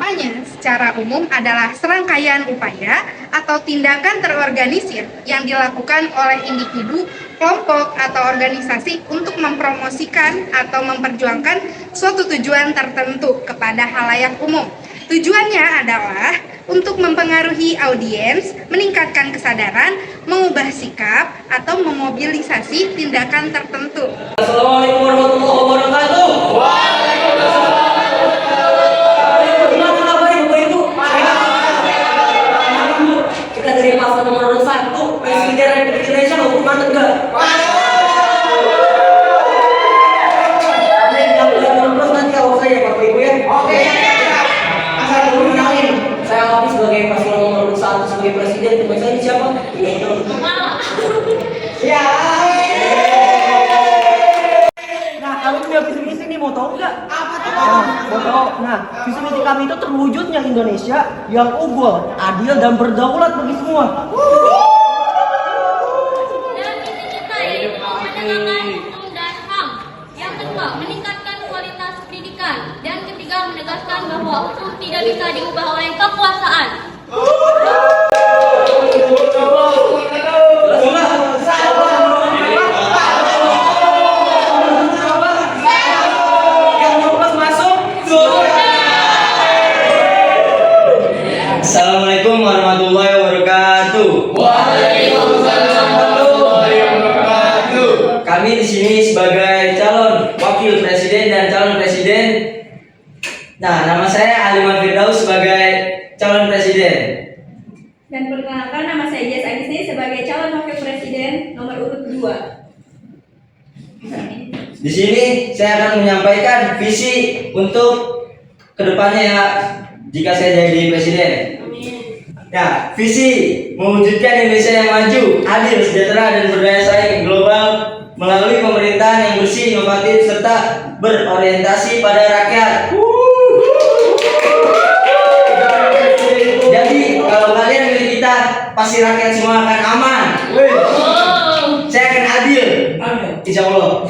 Kampanye secara umum adalah serangkaian upaya atau tindakan terorganisir yang dilakukan oleh individu, kelompok, atau organisasi untuk mempromosikan atau memperjuangkan suatu tujuan tertentu kepada halayak umum. Tujuannya adalah untuk mempengaruhi audiens, meningkatkan kesadaran, mengubah sikap, atau memobilisasi tindakan tertentu. Assalamualaikum warahmatullahi wabarakatuh. Kita dari paslon nomor 1, Presiden Republik Indonesia hukuman tegak. Terus nanti awak saya Bapak Ibu ya. Oke. Asal dulu kenalin. Saya Alfi sebagai paslon nomor 1 sebagai presiden. Teman saya ini siapa? Ya. Nah, kami punya visi misi nih, mau tahu nggak? Apa tuh? Mau tahu? Nah, visi misi kami itu terwujudnya Indonesia yang unggul, adil dan berdaulat bagi semua. Dan visi kita yaitu menegakkan hukum dan HAM. Yang kedua, meningkatkan kualitas pendidikan. Dan ketiga, menegaskan bahwa hukum tidak bisa diubah oleh kekuasaan. Assalamualaikum warahmatullahi wabarakatuh. Waalaikumsalam warahmatullahi wabarakatuh. Kami di sini sebagai calon wakil presiden dan calon presiden. Nah, nama saya Aliman Firdaus sebagai calon presiden. Dan perkenalkan, nama saya Jess Agisni sebagai calon wakil presiden nomor urut 2. Di sini saya akan menyampaikan visi untuk kedepannya ya, jika saya jadi presiden. Ya, visi mewujudkan Indonesia yang maju, adil, sejahtera, dan berdaya saing global melalui pemerintahan yang bersih, inovatif, serta berorientasi pada rakyat. Jadi kalau kalian milih kita, pasti rakyat semua akan aman. Saya akan adil, insya Allah.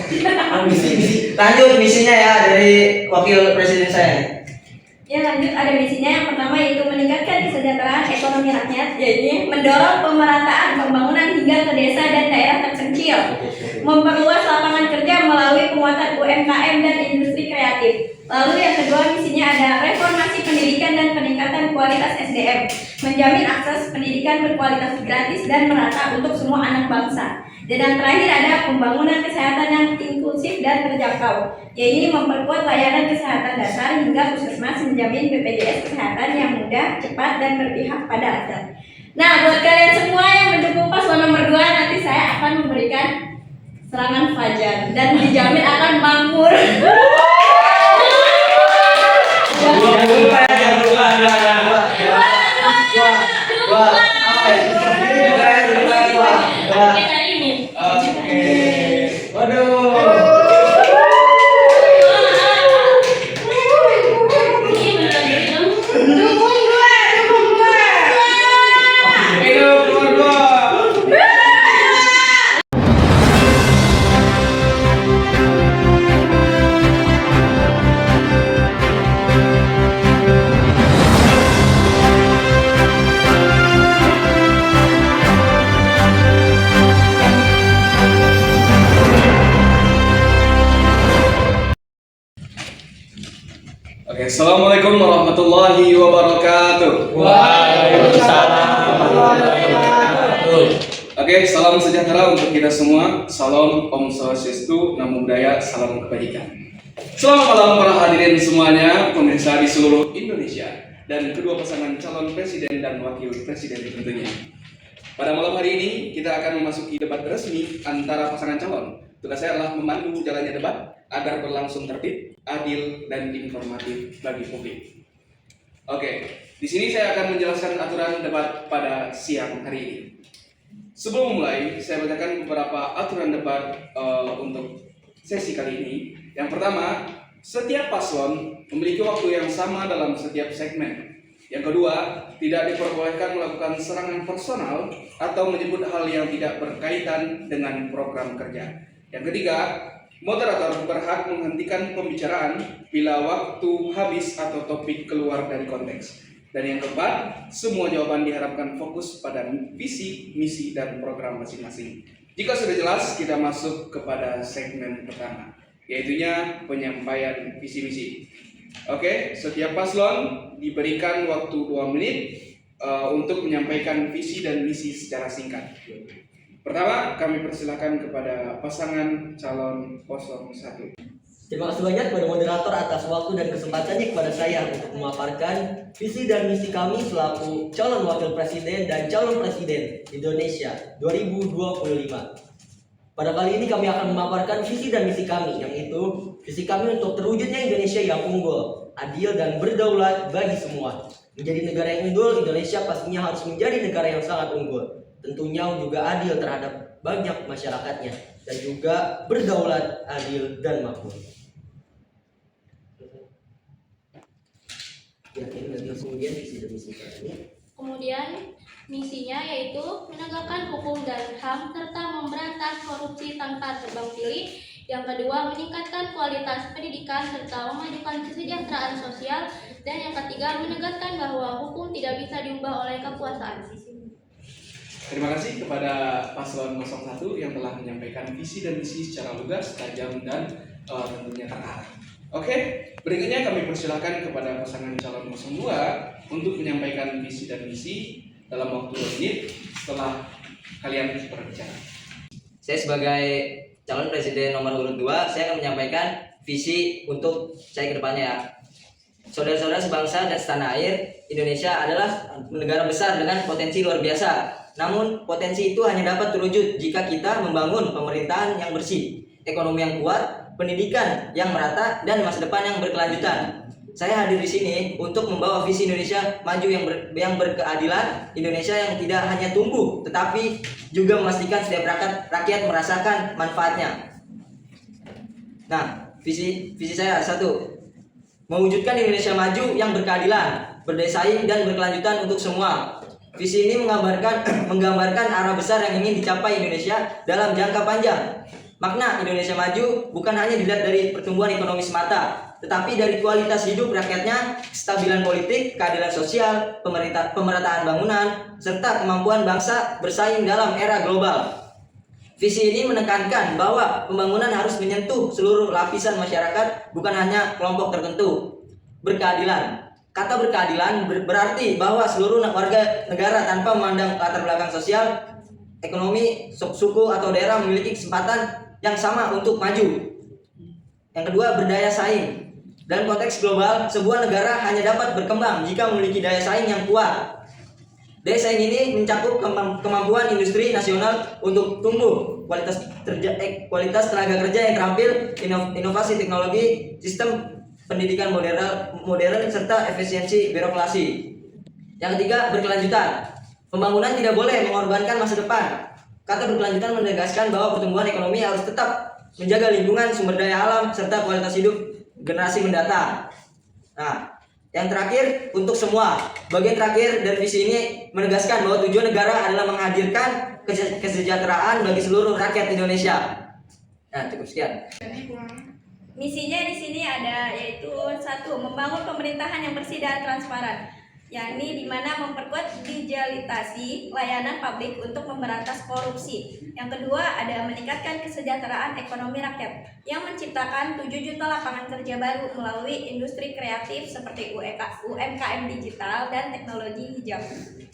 Lanjut misinya ya dari wakil presiden saya. Ya, lanjut ada misinya. Yang pertama yaitu meningkatkan kesejahteraan ekonomi rakyat, yaitu mendorong pemerataan pembangunan hingga ke desa dan daerah terpencil, memperluas lapangan kerja melalui penguatan UMKM dan industri kreatif. Lalu yang kedua misinya ada reformasi pendidikan dan peningkatan kualitas SDM, menjamin akses pendidikan berkualitas gratis dan merata untuk semua anak bangsa. Dan yang terakhir ada pembangunan kesehatan yang inklusif dan terjangkau, yaitu memperkuat layanan kesehatan dasar hingga puskesmas, menjamin BPJS kesehatan yang mudah, cepat, dan berpihak pada rakyat. Nah, buat kalian semua yang mendukung paslon nomor 2, nanti saya akan memberikan serangan fajar dan dijamin akan makmur. Assalamualaikum warahmatullahi wabarakatuh. Waalaikumsalam warahmatullahi wabarakatuh. Oke, salam sejahtera untuk kita semua. Salam Om Swastiastu, Namo Buddhaya, salam kebajikan. Selamat malam para hadirin semuanya, pemirsa di seluruh Indonesia, dan kedua pasangan calon presiden dan wakil presiden tentunya. Pada malam hari ini kita akan memasuki debat resmi antara pasangan calon. Tugas saya adalah memandu jalannya debat agar berlangsung tertib, adil, dan informatif bagi publik. Oke, di sini saya akan menjelaskan aturan debat pada siang hari ini. Sebelum mulai, saya bacakan beberapa aturan debat untuk sesi kali ini. Yang pertama, setiap paslon memiliki waktu yang sama dalam setiap segmen. Yang kedua, tidak diperbolehkan melakukan serangan personal atau menyebut hal yang tidak berkaitan dengan program kerja. Yang ketiga, Moderator berhak menghentikan pembicaraan bila waktu habis atau topik keluar dari konteks. Dan yang keempat, semua jawaban diharapkan fokus pada visi, misi, dan program masing-masing. Jika sudah jelas, kita masuk kepada segmen pertama, yaitunya penyampaian visi misi. Oke, setiap paslon diberikan waktu 2 menit untuk menyampaikan visi dan misi secara singkat. Pertama, kami persilakan kepada pasangan calon 01. Terima kasih banyak kepada moderator atas waktu dan kesempatannya kepada saya untuk memaparkan visi dan misi kami selaku calon wakil presiden dan calon presiden Indonesia 2025. Pada kali ini kami akan memaparkan visi dan misi kami, yaitu visi kami untuk terwujudnya Indonesia yang unggul, adil, dan berdaulat bagi semua. Menjadi negara yang unggul, Indonesia pastinya harus menjadi negara yang sangat unggul. Tentunya juga adil terhadap banyak masyarakatnya dan juga berdaulat, adil, dan makmur. Kemudian misinya yaitu menegakkan hukum dan HAM serta memberantas korupsi tanpa tebang pilih. Yang kedua, meningkatkan kualitas pendidikan serta memajukan kesejahteraan sosial. Dan yang ketiga, menegaskan bahwa hukum tidak bisa diubah oleh kekuasaan. Terima kasih kepada paslon 01 yang telah menyampaikan visi dan misi secara lugas, tajam, dan tentunya terarah. Oke, berikutnya kami persilakan kepada pasangan calon 02 untuk menyampaikan visi dan misi dalam waktu 2 menit setelah kalian berbicara. Saya sebagai calon presiden nomor urut 2, saya akan menyampaikan visi untuk saya ke depannya ya. Saudara-saudara sebangsa dan setanah air, Indonesia adalah negara besar dengan potensi luar biasa. Namun potensi itu hanya dapat terwujud jika kita membangun pemerintahan yang bersih, ekonomi yang kuat, pendidikan yang merata, dan masa depan yang berkelanjutan. Saya hadir di sini untuk membawa visi Indonesia maju yang berkeadilan, Indonesia yang tidak hanya tumbuh, tetapi juga memastikan setiap rakyat merasakan manfaatnya. Nah, visi saya 1, mewujudkan Indonesia maju yang berkeadilan, berdaya saing, dan berkelanjutan untuk semua. Visi ini menggambarkan arah besar yang ingin dicapai Indonesia dalam jangka panjang. Makna Indonesia maju bukan hanya dilihat dari pertumbuhan ekonomi semata, tetapi dari kualitas hidup rakyatnya, kestabilan politik, keadilan sosial, pemerataan bangunan, serta kemampuan bangsa bersaing dalam era global. Visi ini menekankan bahwa pembangunan harus menyentuh seluruh lapisan masyarakat, bukan hanya kelompok tertentu. Berkeadilan. Kata berkeadilan berarti bahwa seluruh warga negara tanpa memandang latar belakang sosial, ekonomi, suku, atau daerah memiliki kesempatan yang sama untuk maju. Yang kedua, berdaya saing. Dalam konteks global, sebuah negara hanya dapat berkembang jika memiliki daya saing yang kuat. Daya saing ini mencakup kemampuan industri nasional untuk tumbuh, kualitas tenaga kerja yang terampil, inovasi teknologi, sistem pendidikan modern, serta efisiensi birokrasi. Yang ketiga, berkelanjutan. Pembangunan tidak boleh mengorbankan masa depan. Kata berkelanjutan menegaskan bahwa pertumbuhan ekonomi harus tetap menjaga lingkungan, sumber daya alam, serta kualitas hidup generasi mendatang. Nah, yang terakhir untuk semua. Bagian terakhir dari visi ini menegaskan bahwa tujuan negara adalah menghadirkan kesejahteraan bagi seluruh rakyat Indonesia. Nah, cukup sekian. Misinya di sini ada yaitu 1, membangun pemerintahan yang bersih dan transparan, yakni di mana memperkuat digitalisasi layanan publik untuk memberantas korupsi. Yang kedua, ada meningkatkan kesejahteraan ekonomi rakyat yang menciptakan 7 juta lapangan kerja baru melalui industri kreatif seperti UMKM digital dan teknologi hijau.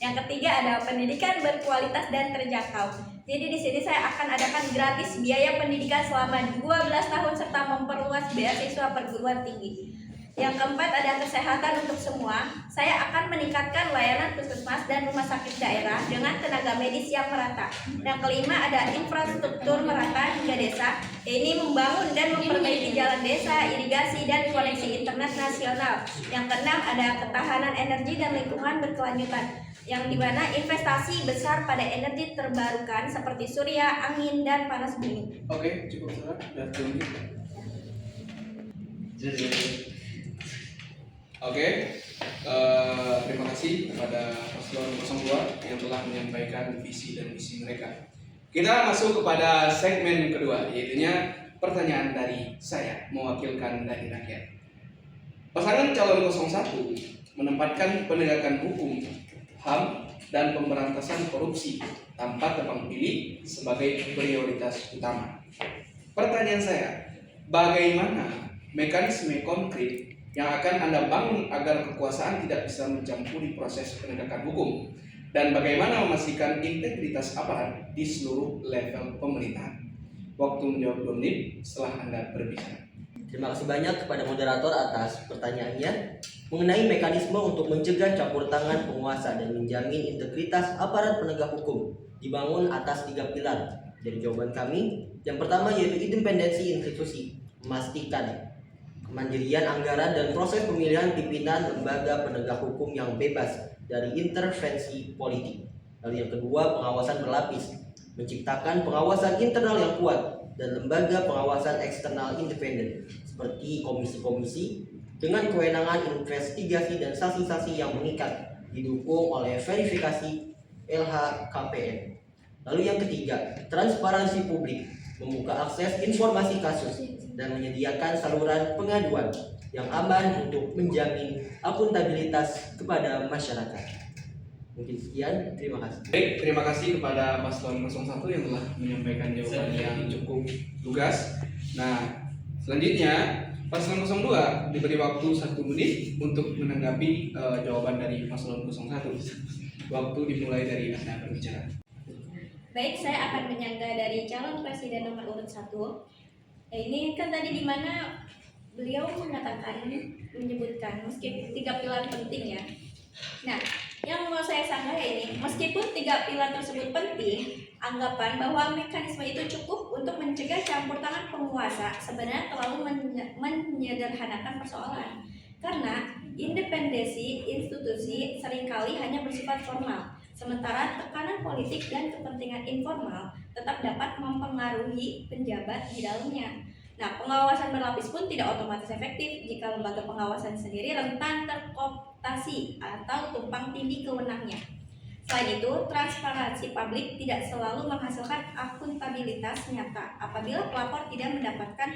Yang ketiga, ada pendidikan berkualitas dan terjangkau. Jadi di sini saya akan adakan gratis biaya pendidikan selama 12 tahun serta memperluas beasiswa perguruan tinggi. Yang keempat, ada kesehatan untuk semua. Saya akan meningkatkan layanan puskesmas dan rumah sakit daerah dengan tenaga medis yang merata. Yang kelima, ada infrastruktur merata hingga desa. Ini membangun dan memperbaiki jalan desa, irigasi, dan koneksi internet nasional. Yang keenam, ada ketahanan energi dan lingkungan berkelanjutan, yang dimana investasi besar pada energi terbarukan seperti surya, angin, dan panas bumi. Oke, cukup salah. Oke, terima kasih kepada paslon 02 yang telah menyampaikan visi dan misi mereka. Kita masuk kepada segmen kedua, yaitu pertanyaan dari saya mewakilkan dari rakyat. Pasangan calon 01 menempatkan penegakan hukum, HAM, dan pemberantasan korupsi tanpa tebang pilih sebagai prioritas utama. Pertanyaan saya, bagaimana mekanisme konkret yang akan Anda bangun agar kekuasaan tidak bisa mencampuri proses penegakan hukum? Dan bagaimana memastikan integritas aparat di seluruh level pemerintahan? Waktu menjawab 2 menit setelah Anda berbicara. Terima kasih banyak kepada moderator atas pertanyaannya mengenai mekanisme untuk mencegah campur tangan penguasa dan menjamin integritas aparat penegak hukum dibangun atas 3 pilar. Dari jawaban kami, yang pertama yaitu independensi institusi, memastikan kemandirian anggaran dan proses pemilihan pimpinan lembaga penegak hukum yang bebas dari intervensi politik. Lalu yang kedua, pengawasan berlapis, menciptakan pengawasan internal yang kuat dan lembaga pengawasan eksternal independen seperti komisi-komisi dengan kewenangan investigasi dan sanksi-sanksi yang mengikat, didukung oleh verifikasi LHKPN. Lalu yang ketiga, transparansi publik, membuka akses informasi kasus dan menyediakan saluran pengaduan yang aman untuk menjamin akuntabilitas kepada masyarakat. Mungkin sekian, terima kasih. Baik, terima kasih kepada paslon 01 yang telah menyampaikan jawaban yang cukup lugas. Nah, selanjutnya paslon 02 diberi waktu 1 menit untuk menanggapi jawaban dari paslon 01. Waktu dimulai dari Anda berbicara. Baik, saya akan menyangga dari calon presiden nomor urut 1. Ini kan tadi di mana beliau menyebutkan meskipun 3 pilar penting ya. Nah, yang mau saya sanggah ini, meskipun 3 pilar tersebut penting, anggapan bahwa mekanisme itu cukup untuk mencegah campur tangan penguasa sebenarnya terlalu menyederhanakan persoalan. Karena independensi institusi seringkali hanya bersifat formal, sementara tekanan politik dan kepentingan informal tetap dapat mempengaruhi penjabat di dalamnya. Nah, pengawasan berlapis pun tidak otomatis efektif jika lembaga pengawasan sendiri rentan terkooptasi atau tumpang tindih kewenangnya. Selain itu, transparansi publik tidak selalu menghasilkan akuntabilitas nyata apabila pelapor tidak mendapatkan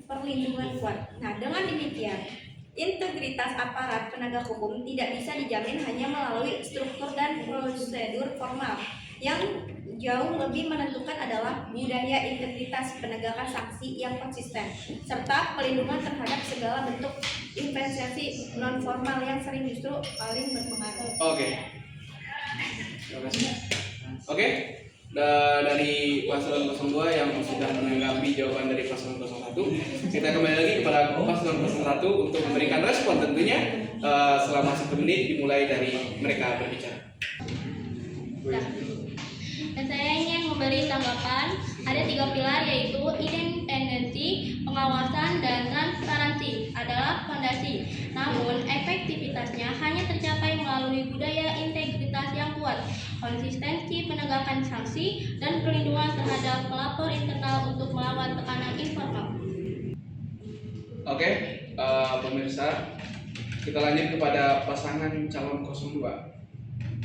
perlindungan kuat. Nah, dengan demikian, integritas aparat penegak hukum tidak bisa dijamin hanya melalui struktur dan prosedur formal. Yang jauh lebih menentukan adalah budaya integritas penegakan sanksi yang konsisten, serta pelindungan terhadap segala bentuk investasi non formal yang sering justru paling berpengaruh. Oke. Terima kasih. Oke. Dari paslon 02 yang sudah menanggapi jawaban dari paslon 01, kita kembali lagi kepada paslon 01 untuk memberikan respon tentunya selama 1 menit dimulai dari mereka berbicara. Dan saya ingin memberi tanggapan, ada 3 pilar yaitu independensi, pengawasan, dan transparansi adalah fondasi. Namun efektivitasnya hanya tercapai melalui budaya integritas yang kuat, konsistensi penegakan sanksi, dan perlindungan terhadap pelapor internal untuk melawan tekanan informal. Oke, pemirsa, kita lanjut kepada pasangan calon 02.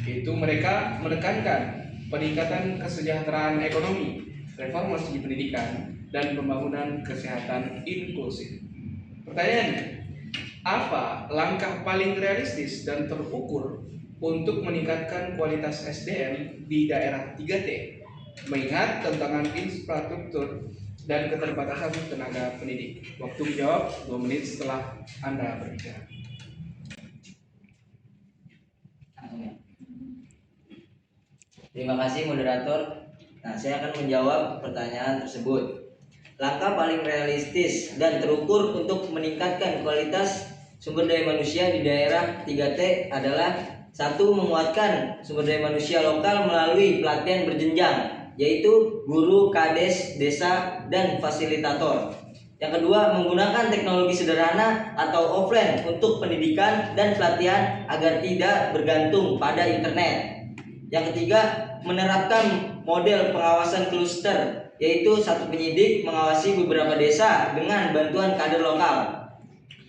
Yaitu mereka menekankan peningkatan kesejahteraan ekonomi, reformasi pendidikan, dan pembangunan kesehatan inklusif. Pertanyaannya, apa langkah paling realistis dan terukur untuk meningkatkan kualitas SDM di daerah 3T, mengingat tantangan infrastruktur dan keterbatasan tenaga pendidik? Waktu menjawab 2 menit setelah Anda berbicara. Terima kasih moderator. Nah, saya akan menjawab pertanyaan tersebut. Langkah paling realistis dan terukur untuk meningkatkan kualitas sumber daya manusia di daerah 3T adalah 1. Menguatkan sumber daya manusia lokal melalui pelatihan berjenjang, yaitu guru, kades, desa, dan fasilitator. Yang kedua, menggunakan teknologi sederhana atau offline untuk pendidikan dan pelatihan agar tidak bergantung pada internet. Yang ketiga, menerapkan model pengawasan kluster, yaitu 1 penyidik mengawasi beberapa desa dengan bantuan kader lokal.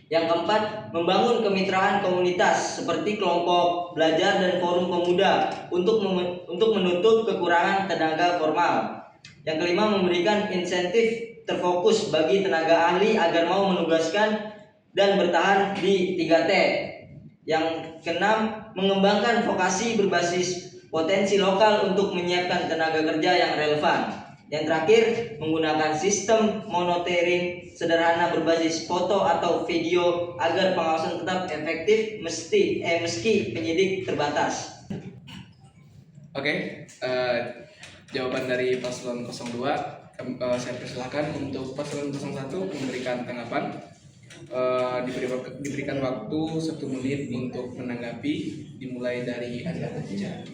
Yang keempat, membangun kemitraan komunitas seperti kelompok belajar dan forum pemuda untuk menutup kekurangan tenaga formal. Yang kelima, memberikan insentif terfokus bagi tenaga ahli agar mau menugaskan dan bertahan di 3T. Yang keenam, mengembangkan vokasi berbasis potensi lokal untuk menyiapkan tenaga kerja yang relevan. Yang terakhir, menggunakan sistem monitoring sederhana berbasis foto atau video agar pengawasan tetap efektif meski penyidik terbatas. Oke, jawaban dari paslon 02. Saya persilakan untuk paslon 01 memberikan tanggapan. Diberikan waktu 1 menit untuk menanggapi, dimulai dari Anda berbicara.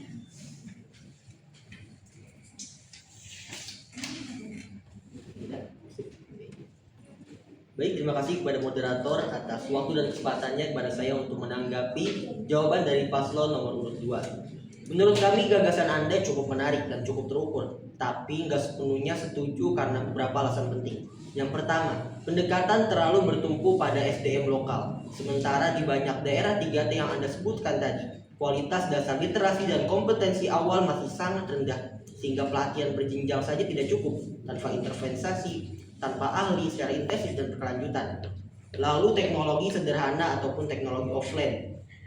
Baik, terima kasih kepada moderator atas waktu dan kesempatannya kepada saya untuk menanggapi jawaban dari paslon nomor urut 2. Menurut kami gagasan Anda cukup menarik dan cukup terukur, tapi nggak sepenuhnya setuju karena beberapa alasan penting. Yang pertama, pendekatan terlalu bertumpu pada SDM lokal. Sementara di banyak daerah 3T yang Anda sebutkan tadi, kualitas dasar literasi dan kompetensi awal masih sangat rendah, sehingga pelatihan berjenjang saja tidak cukup tanpa intervensi, tanpa ahli secara intensif dan berkelanjutan. Lalu teknologi sederhana ataupun teknologi offline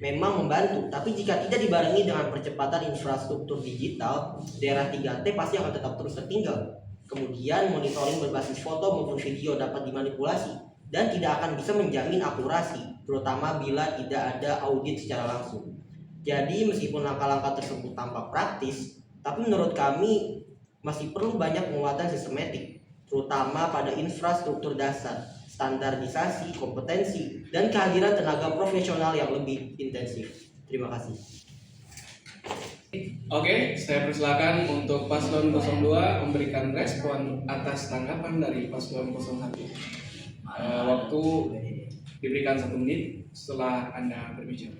memang membantu, tapi jika tidak dibarengi dengan percepatan infrastruktur digital, daerah 3T pasti akan tetap terus tertinggal. Kemudian monitoring berbasis foto maupun video dapat dimanipulasi dan tidak akan bisa menjamin akurasi, terutama bila tidak ada audit secara langsung. Jadi meskipun langkah-langkah tersebut tampak praktis, tapi menurut kami masih perlu banyak penguatan sistematik, terutama pada infrastruktur dasar, standarisasi, kompetensi, dan kehadiran tenaga profesional yang lebih intensif. Terima kasih. Oke, saya persilakan untuk paslon 02 memberikan respon atas tanggapan dari paslon 01. Waktu diberikan 1 menit setelah Anda berbicara.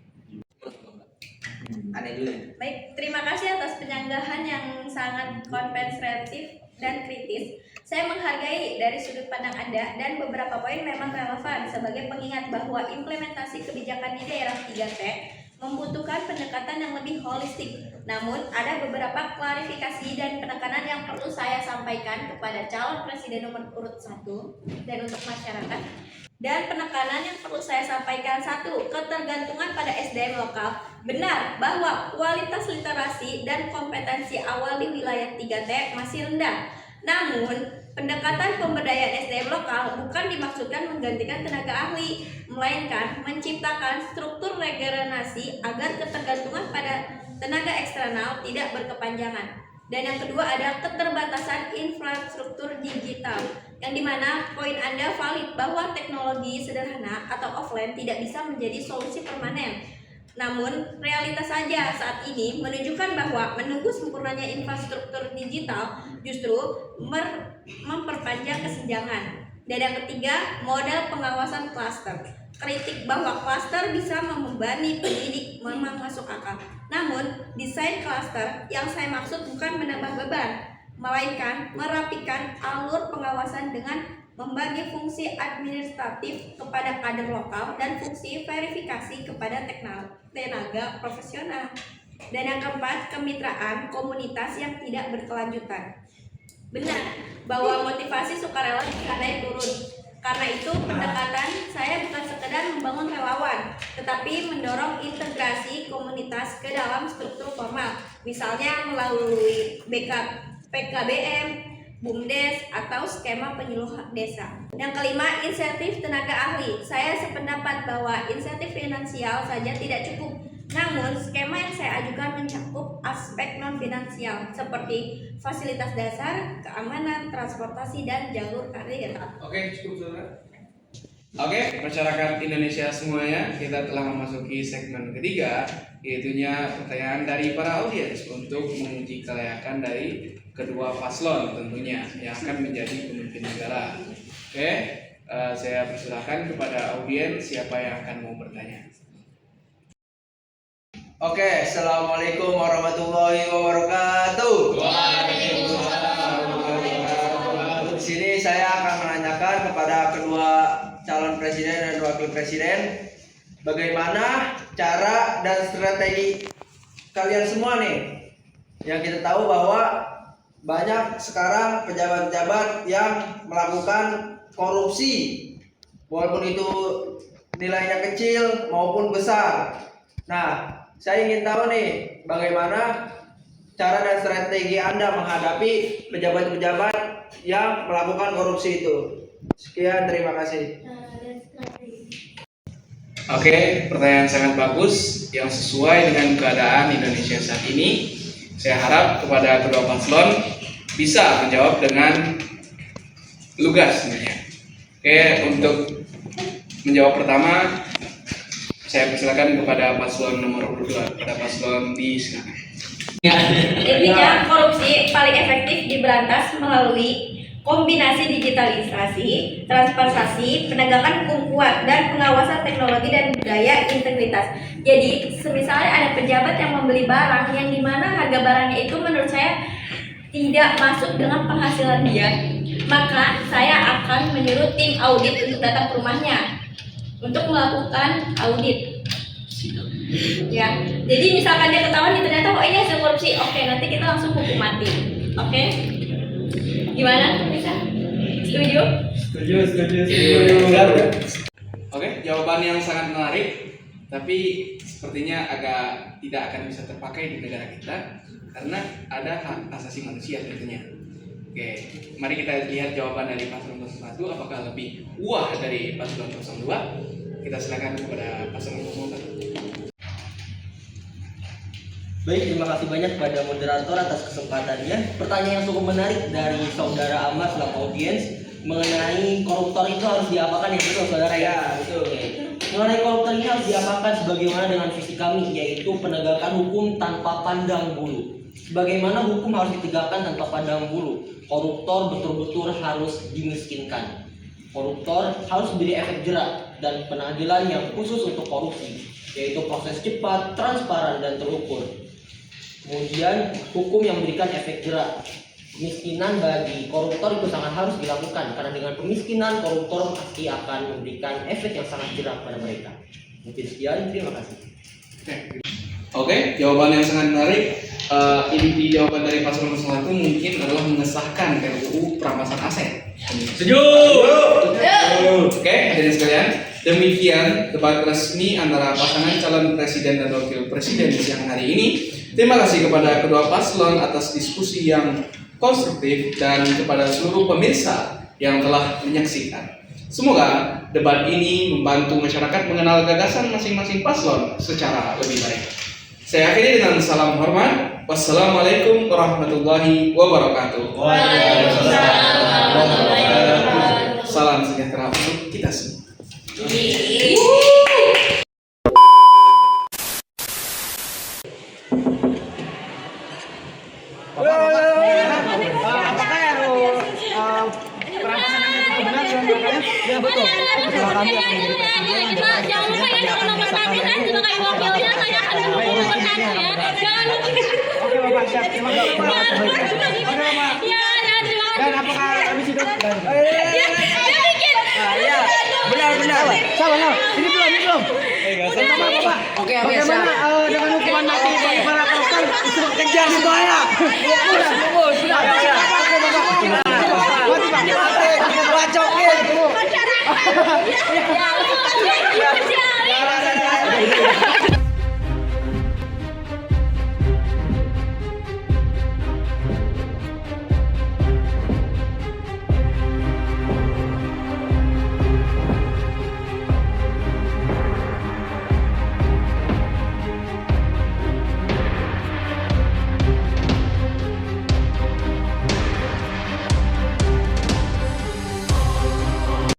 Baik, terima kasih atas penyanggahan yang sangat komprehensif dan kritis. Saya menghargai dari sudut pandang Anda dan beberapa poin memang relevan sebagai pengingat bahwa implementasi kebijakan di daerah 3T membutuhkan pendekatan yang lebih holistik. Namun, ada beberapa klarifikasi dan penekanan yang perlu saya sampaikan kepada calon presiden nomor urut 1 dan untuk masyarakat. Dan penekanan yang perlu saya sampaikan: 1. Ketergantungan pada SDM lokal. Benar bahwa kualitas literasi dan kompetensi awal di wilayah 3T masih rendah. Namun, pendekatan pemberdayaan SDM lokal bukan dimaksudkan menggantikan tenaga ahli, melainkan menciptakan struktur regenerasi agar ketergantungan pada tenaga eksternal tidak berkepanjangan. Dan yang kedua ada keterbatasan infrastruktur digital, yang dimana poin Anda valid bahwa teknologi sederhana atau offline tidak bisa menjadi solusi permanen. Namun, realitas saja saat ini menunjukkan bahwa menunggu sempurnanya infrastruktur digital justru memperpanjang kesenjangan. Dan yang ketiga, model pengawasan klaster. Kritik bahwa klaster bisa membebani penyidik memang masuk akal. Namun, desain klaster yang saya maksud bukan menambah beban, melainkan merapikan alur pengawasan dengan membagi fungsi administratif kepada kader lokal dan fungsi verifikasi kepada tenaga profesional. Dan yang keempat, kemitraan komunitas yang tidak berkelanjutan. Benar bahwa motivasi sukarela kadang turun. Karena itu pendekatan saya bukan sekedar membangun relawan, tetapi mendorong integrasi komunitas ke dalam struktur formal. Misalnya melalui PKBM, BUMDes, atau skema penyuluh desa. Yang kelima, insentif tenaga ahli. Saya sependapat bahwa insentif finansial saja tidak cukup. Namun, skema yang saya ajukan mencakup aspek non-finansial seperti fasilitas dasar, keamanan, transportasi, dan jalur karir. Oke, cukup saudara. Oke, masyarakat Indonesia semuanya, kita telah memasuki segmen ketiga, yaitunya pertanyaan dari para audiens untuk menguji kelayakan dari kedua paslon tentunya yang akan menjadi pemimpin negara. Oke, saya persilakan kepada audiens siapa yang akan mau bertanya. Oke, assalamualaikum warahmatullahi wabarakatuh. Di sini saya akan menanyakan kepada kedua calon presiden dan wakil presiden bagaimana cara dan strategi kalian semua nih. Yang kita tahu bahwa banyak sekarang pejabat-pejabat yang melakukan korupsi, walaupun itu nilainya kecil maupun besar. Nah, saya ingin tahu nih, bagaimana cara dan strategi Anda menghadapi pejabat-pejabat yang melakukan korupsi itu. Sekian, terima kasih. Oke, pertanyaan sangat bagus yang sesuai dengan keadaan Indonesia saat ini. Saya harap kepada kedua paslon bisa menjawab dengan lugas sebenarnya. Oke, untuk menjawab pertama, saya persilakan kepada paslon nomor 2, kepada paslon di silakan. Intinya korupsi paling efektif diberantas melalui kombinasi digitalisasi, transparansi, penegakan hukum kuat, dan pengawasan teknologi dan budaya integritas. Jadi, semisalnya ada pejabat yang membeli barang yang dimana harga barangnya itu menurut saya tidak masuk dengan penghasilan dia, maka saya akan menyuruh tim audit untuk datang ke rumahnya untuk melakukan audit. Ya, jadi misalkan dia ketahuan ternyata oh ini hasil korupsi, oke, nanti kita langsung hukum mati. Oke? Gimana? Bisa? Setuju? Oke, jawaban yang sangat menarik, tapi sepertinya agak tidak akan bisa terpakai di negara kita karena ada hak asasi manusia tentunya. Oke, mari kita lihat jawaban dari paslon 1 apakah lebih wah dari paslon 2. Kita silakan kepada paslon 1. Baik, terima kasih banyak pada moderator atas kesempatannya. Pertanyaan yang cukup menarik dari saudara Ahmad selaku audiens mengenai koruptor itu harus diapakan ya, betul saudara ya? Betul. Mengenai koruptor ini harus diapakan sebagaimana dengan visi kami, yaitu penegakan hukum tanpa pandang bulu. Bagaimana hukum harus ditegakkan tanpa pandang bulu? Koruptor betul-betul harus dimiskinkan. Koruptor harus diberi efek jerak dan pengadilan yang khusus untuk korupsi, yaitu proses cepat, transparan, dan terukur. Kemudian hukum yang memberikan efek jerak. Kemiskinan bagi koruptor itu sangat harus dilakukan karena dengan pemiskinan koruptor pasti akan memberikan efek yang sangat jerak pada mereka. Mungkin sekian, terima kasih. Oke, jawaban yang sangat menarik. Inti jawaban dari paslon 1 mungkin adalah mengesahkan RUU perampasan aset. Setuju. Oke, hadirin sekalian, demikian debat resmi antara pasangan calon presiden dan wakil presiden siang hari ini. Terima kasih kepada kedua paslon atas diskusi yang konstruktif dan kepada seluruh pemirsa yang telah menyaksikan. Semoga debat ini membantu masyarakat mengenal gagasan masing-masing paslon secara lebih baik. Saya akhiri dengan salam hormat. Wassalamualaikum warahmatullahi wabarakatuh. Salam sejahtera untuk kita semua. Ya betul. Setelah kami akan menjadi presiden, Jangan lupa ya kalau nomor panggilan sebagai wakilnya saya akan mendukung nomor 1 ya. Jangan lupa. Oke Bapak, siap. Terima kasih Bapak. Oke Bapak. Ya, terima kasih. Dan apakah habis itu? Ya, bikin. Iya, benar. Sabar, ini belum. Sama Bapak. Oke, bagaimana dengan hukuman mati bagi para koruptor? Kejar supaya. Sudah. Oke Bapak. Mati Pak. Bacokin. Ya,